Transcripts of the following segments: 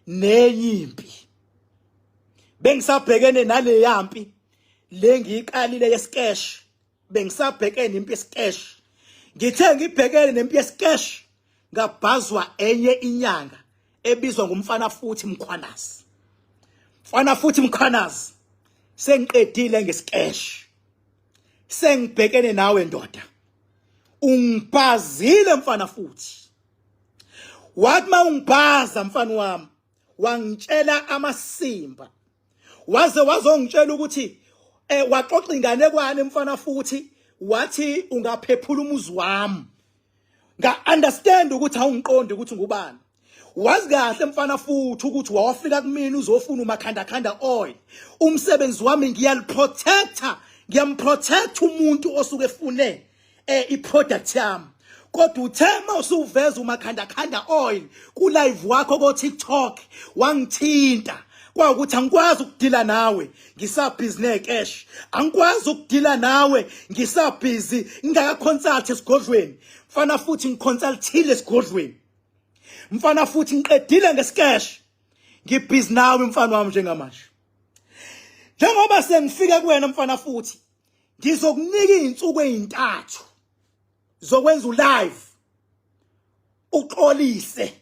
nenyimpi. Bengisabhekene nale yampi lengiyiqalile yesikesh. Bengisabhekene nempi yesikesh. Ngithe ngibhekene nempi yesikesh ngabhazwa enye inyanga ebizwa ngumfana futhi Mkhwanazi. Mfana futhi Mkhwanazi, sengiqedile ngesikesh. Sengibhekene nawe ndoda. Ungibhazile mfana futhi. Wathi ma ungibhaza mfana wami, wangitshela amasimba. Waze wazongitshela ukuthi waxoxa ingane kwani mfana futhi, wathi ungaphephula umuzi wami. Nga-understand ukuthi awungiqondi ukuthi ngubani. Wazi kahle mfana futhi ukuthi wawafika kumina uzofuna umakhanda oil. Umsebenzi wami ngiyamprotect umuntu osuke efune iproduct yami. Kodwa uthema usuveza umakhanda oil ku live wakho ko TikTok wangithinta. Kwakuthi angikwazi ukudila nawe ngisabhizinesi cash. Angikwazi ukudila nawe ngisabhizi ngingaka-consult esigodlweni. Mfana futhi ngiconsultile esigodlweni. Mfana futhi ngiqedile ngesikesh. Ngibhizi nawe mfana wami njengamanje. Njengoba sengifika kuwena mfana futhi, ngizokunika izinsuku ezintathu zokwenza ulive uxolise.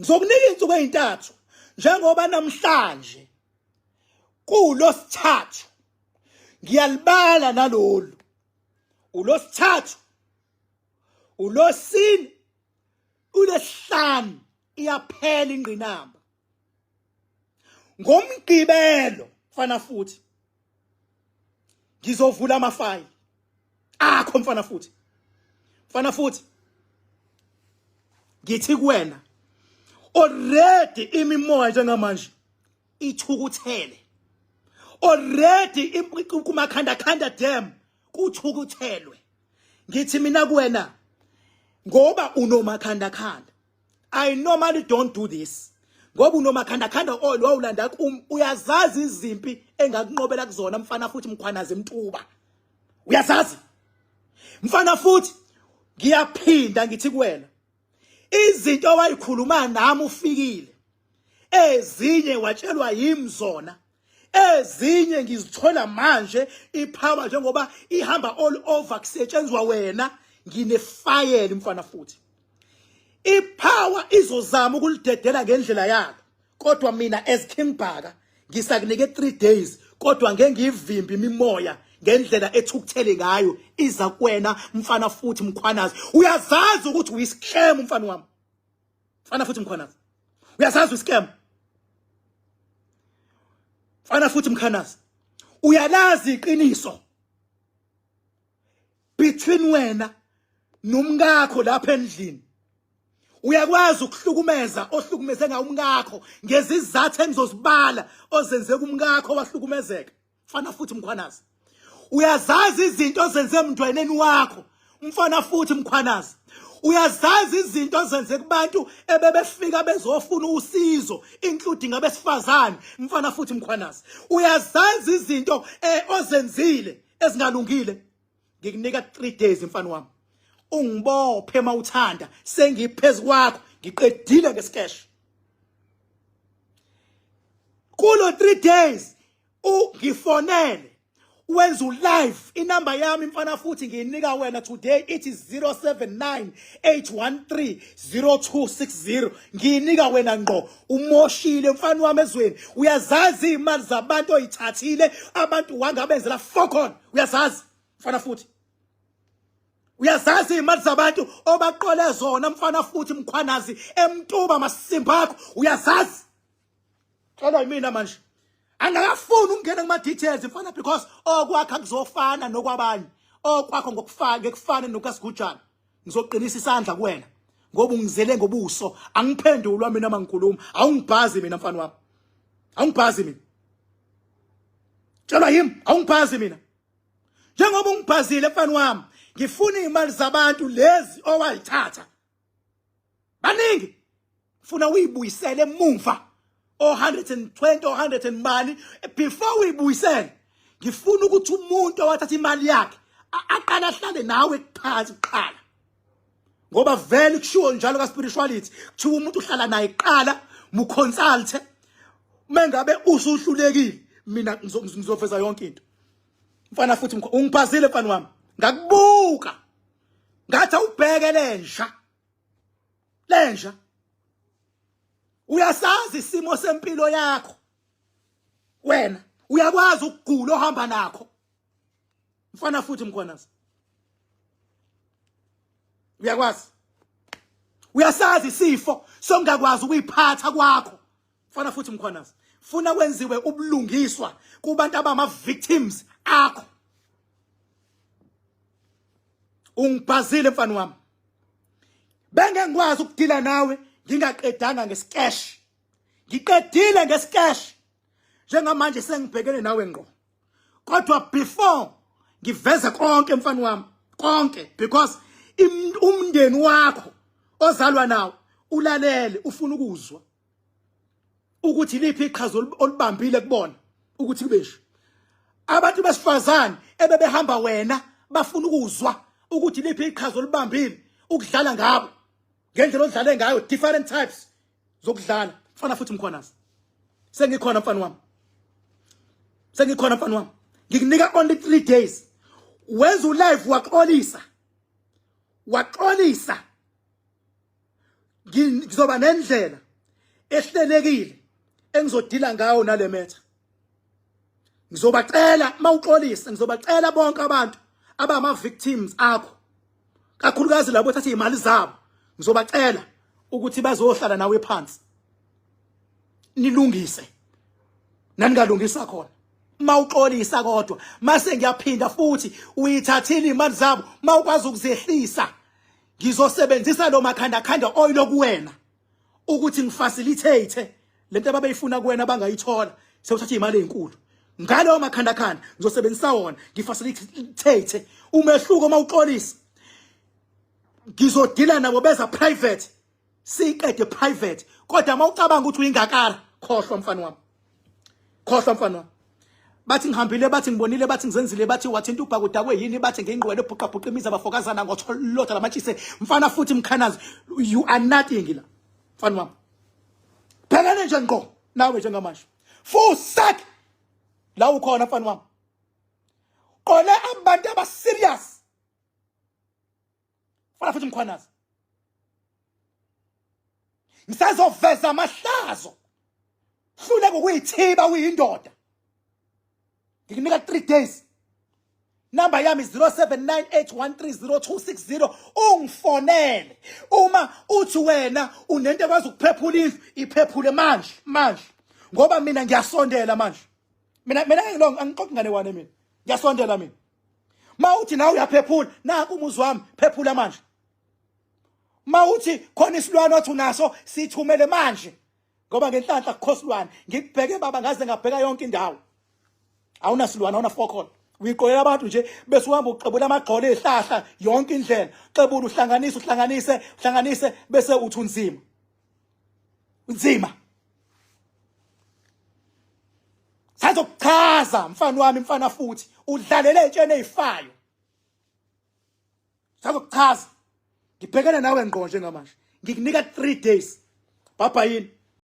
Ngizokunika izinsuku ezintathu njengoba namhlanje kuLosithathu ngiyalibala nalolu. uLosithathu, uLosine, uLesihlanu iyaphela ingqinamba. NgoMgqibelo mfana futhi ngizovula amafayili akho mfana futhi. Mfana futhi ngithi kuwena already imimoya njengamanje ithukuthele. Already kumakhanda dam kuthukuthelwe. Ngithi mina kuwena ngoba unomakhanda. I normally don't do this. Ngoba unomakhanda oil wawulanda uyazazi izimpi engakunqobela kuzona mfana futhi Mkhwanazi Mtuba. Uyazazi? Mfana futhi ngiyaphinda ngithi kuwena izinto owayikhuluma nami ufikile. Ezinye watshelwa yimi zona. Ezinye ngizithola manje ipower njengoba ihamba all over kusetshenzwa wena. Nginefayeli mfana futhi. Ipower izozama ukulidedela ngendlela yakho. Kodwa mina as King Bhaka ngisakunike 3 days. Kodwa ngeke ngivimbe imimoya ngendlela ethukuthele ngayo iza kuwena mfana futhi Mkhwanazi. Uyazazi ukuthi uyiscam mfana wami. Mfana futhi Mkhwanazi. Uyazazi uyiscam. Mfana futhi Mkhwanazi. Uyalazi iqiniso between wena nomngakho lapha endlini. Uyakwazi ukuhlukumeza ohlukumeze ngaumngakho ngezizathu engizozibala ozenze kumngakho wahlukumezeka. Mfana futhi Mkhwanazi. Uyazazi izinto ozenze emntwaneni wakho mfana futhi Mkhwanazi. Uyazazi izinto ozenze kubantu ebebefika bezofuna usizo including abesifazane mfana futhi Mkhwanazi. Uyazazi izinto ozenzile ezingalungile. Ngikunika 3 days mfana wami. Ungibophe mawuthanda sengiphezulu kwakho ngiqedile ngesikesh. Kulo 3 days ungifonele wenza live. Inamba yami mfana futhi ngiyinika wena today it is 0798130260. Ngiyinika wena ngqo. Umoshile mfana wami ezweni. Uyazazi imali zabantu oyithathile abantu wangabenzela fokon. Uyazazi mfana futhi. Uyazazi imali zabantu obaqole zona mfana futhi Mkhwanazi Emtuba masimba akho. Uyazazi. Xolwa yimina manje. Angakafuni ukungena kuma details mfana because okwakho kuzofana nokwabanye. Okwakho ngokufana nokaSigujana. Ngizoqinisa isandla kuwena ngoba ungizele ngobuso. Angiphendulwa mina mangikhuluma. Awungibhazi mina mfana wami. Awungibhazi mina. Xolwa yimi awungibhazi mina. Njengoba ungibhazile mfana wami. Ngifuna imali zabantu lezi owayithatha. Baningi. Funa uyibuyisele emuva. 120 100 mali before uyibuyisele. Ngifuna ukuthi umuntu owathatha imali yakhe aqala ahlale nawe phansi kuqala. ngoba vele kushiwo njalo ka spirituality kuthiwa umuntu uhlala naye iqala mu consult mengabe usuhlulekile mina ngizofeza yonke into mfana futhi ungiphazile mfana wami ngakubuka ngathi ubheke lenja uyasazi isimo sempilo yakho wena uyakwazi ukugula ohamba nakho mfana futhi mkhwanazi uyakwazi uyasazi isifo songakwazi ukuyiphatha kwakho mfana futhi mkhwanazi funa kwenziwe ubulungiswa kubantu abama victims akho ungibhazile mfana wami benge ngikwazi ukudila nawe ngingaqedanga ngescash ngiqedile ngescash njengamanje sengibhekene nawe ngqo kodwa before ngiveze konke mfana wami konke because umndeni wakho ozalwa nawo ulalele ufuna ukuzwa ukuthi liphi iqhaza olibambile kubona ukuthi kubeshe abantu besifazane ebebehamba wena bafuna ukuzwa ukuthi liphi iqhaza olibambile ukudlala ngabo ngendlela odlale ngayo different types zokudlala mfana futhi mkhwanazi sengikhona mfana wami ngikunika only 3 days wenza ulive waxolisa ngizoba nendlela ehlelekile engizodila ngayo nale metha ngizobacela mawuxolisa ngizobacela bonke abantu abama victims akho kakhulukazi labo thatha imali zabo ngizobacela ukuthi bazohlala nawe phansi nilungise naningalungisa khona mawuxolisa kodwa mase ngiyaphinda futhi uyithathile imali zabo mawukwazi ukuzehlisa ngizosebenzisa lo makhanda oil okuwena ukuthi ngifacilitate lento ababeyifuna kuwena bangayithola sewuthatha imali ezinkulu ngalo makhanda ngizosebenzisa wona ngifacilitate umehluko mawuxolisa ngizodila nabo beza private siqede private kodwa mawucabanga ukuthi uyingakara khohlwa mfana wami bathi ngihambile bathi ngibonile bathi ngizenzile bathi wathinta ubhakudakwe yini bathi ngingqwele ebhuqabhuqa imiza bafokazana ngotholotha lamatshise mfana futhi mkhanazi you are nothing la mfana wami phekane nje ngqo nawe njengamanje full sack la ukhona mfana wami qole abantu aba serious mfana futhi mkhwanazi ngisazoveza amahlazo hlule ngokuyithiba uyindoda ngikunika 3 days number yami 0798130260 ungifonele uma uthi wena unento ekwazi ukuphephula indlu iphephule manje ngoba mina ngiyasondela manje mina angixoxe ngane wane mina ngiyasondela mina mawuthi nawe uyaphephula naku umuzi wami phephula manje mawuthi khona isilwane othi unaso sithumele manje ngoba ngenhlanhla kukhosilwane ngikubheke baba ngaze ngabheka yonke indawo awuna silwana awuna fokhona uyiqolela abantu nje bese uhamba uqebula amagqolo ezihlahla yonke indlela xebula uhlanganise bese uthi unzima sazokuchaza mfana wami mfana futhi udlalele etshene ezifayo sazokuchaza ngibhekana nawe ngqo njengamanje ngikunika 3 days baba yini